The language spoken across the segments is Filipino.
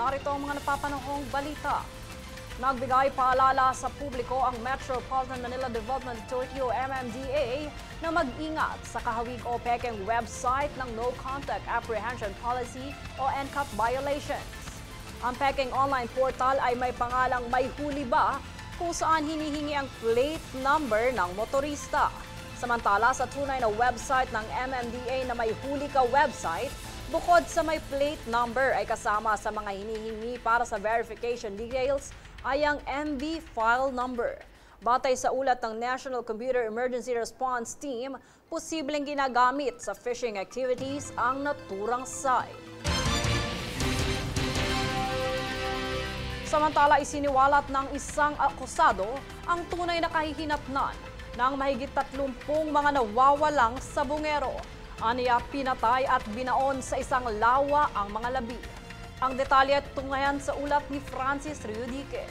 narito ang mga napapanahong balita. Nagbigay paalala sa publiko ang Metropolitan Manila Development Authority o MMDA na mag-ingat sa kahawig o pekeng website ng No Contact Apprehension Policy o NCAP violations. Ang pekeng online portal ay may pangalang May Huli Ba, kung saan hinihingi ang plate number ng motorista. Samantala sa tunay na website ng MMDA na May Huli Ka website, bukod sa may plate number ay kasama sa mga hinihingi para sa verification details ay ang MV file number. Batay sa ulat ng National Computer Emergency Response Team, posibleng ginagamit sa phishing activities ang naturang site. Samantala, isiniwalat ng isang akusado ang tunay na kahihinatnan ng mahigit 30 mga nawawalang sabungero. Aniya, pinatay at binaon sa isang lawa ang mga labi. Ang detalye tungayan sa ulat ni Francis Riudique.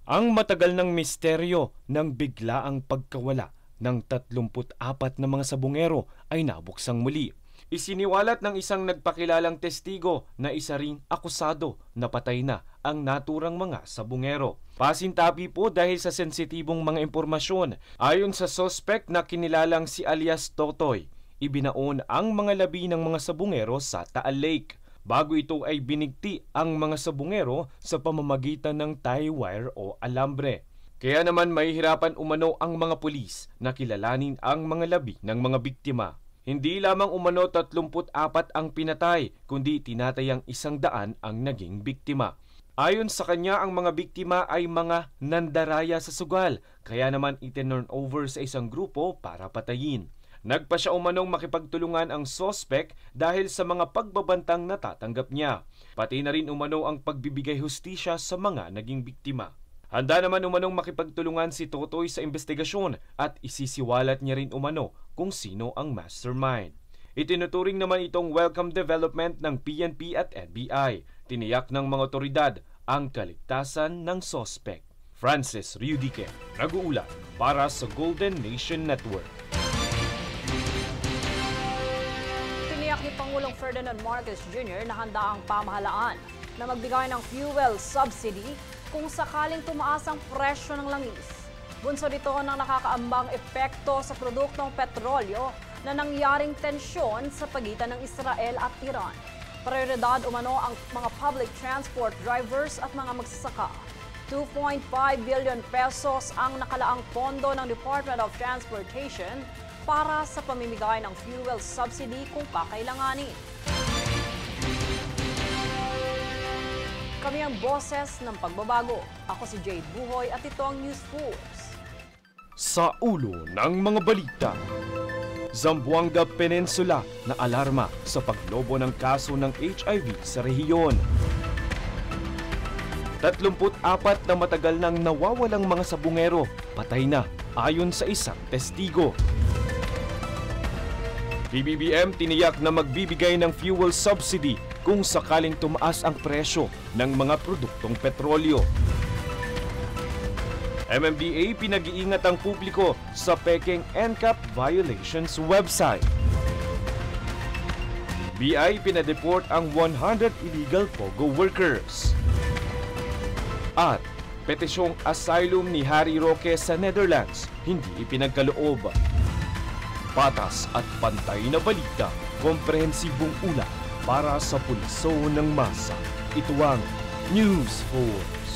Ang matagal ng misteryo ng biglaang pagkawala ng 34 na mga sabungero ay nabuksang muli. Isiniwalat ng isang nagpakilalang testigo na isa ring akusado na patay na ang naturang mga sabungero. Pasintabi po dahil sa sensitibong mga impormasyon. Ayon sa suspect na kinilalang si alias Totoy, ibinaon ang mga labi ng mga sabungero sa Taal Lake. Bago ito ay binigti ang mga sabungero sa pamamagitan ng tie wire o alambre. Kaya naman mahihirapan umano ang mga pulis na kilalanin ang mga labi ng mga biktima. Hindi lamang umano 34 ang pinatay, kundi tinatayang 100 ang naging biktima. Ayon sa kanya, ang mga biktima ay mga nandaraya sa sugal, kaya naman itinurn over sa isang grupo para patayin. Nagpa siya umanong makipagtulungan ang suspect dahil sa mga pagbabantang natatanggap niya. Pati na rin umano ang pagbibigay hustisya sa mga naging biktima. Handa naman umanong makipagtulungan si Totoy sa investigasyon at isisiwalat niya rin umano kung sino ang mastermind. Itinuturing naman itong welcome development ng PNP at NBI. Tiniyak ng mga otoridad ang kaligtasan ng suspect. Francis Riudique, nag-uulat para sa Golden Nation Network. Tiniyak ni Pangulong Ferdinand Marcos Jr. na handa ang pamahalaan na magbigay ng fuel subsidy kung sakaling tumaas ang presyo ng langis. Bunsod ito ng nakakaambang epekto sa produktong petrolyo na nangyaring tensyon sa pagitan ng Israel at Iran. Prioridad umano ang mga public transport drivers at mga magsasaka. 2.5 billion pesos ang nakalaang pondo ng Department of Transportation para sa pamimigay ng fuel subsidy kung kakailanganin. Kami ang boses ng pagbabago. Ako si Jade Buhoy at ito ang News Force. Sa ulo ng mga balita, Zamboanga Peninsula na alarma sa paglobo ng kaso ng HIV sa rehiyon. 34 na matagal nang nawawalang mga sabungero, patay na ayon sa isang testigo. PBBM tiniyak na magbibigay ng fuel subsidy kung sakaling tumaas ang presyo ng mga produktong petrolyo. MMDA pinag-iingat ang publiko sa pekeng NCAP violations website. BI pinadeport ang 100 illegal POGO workers. At petisyong asylum ni Harry Roque sa Netherlands hindi ipinagkaloob. Patas at pantay na balita, komprehensibong ulat para sa pulso ng masa. Ito ang News Force.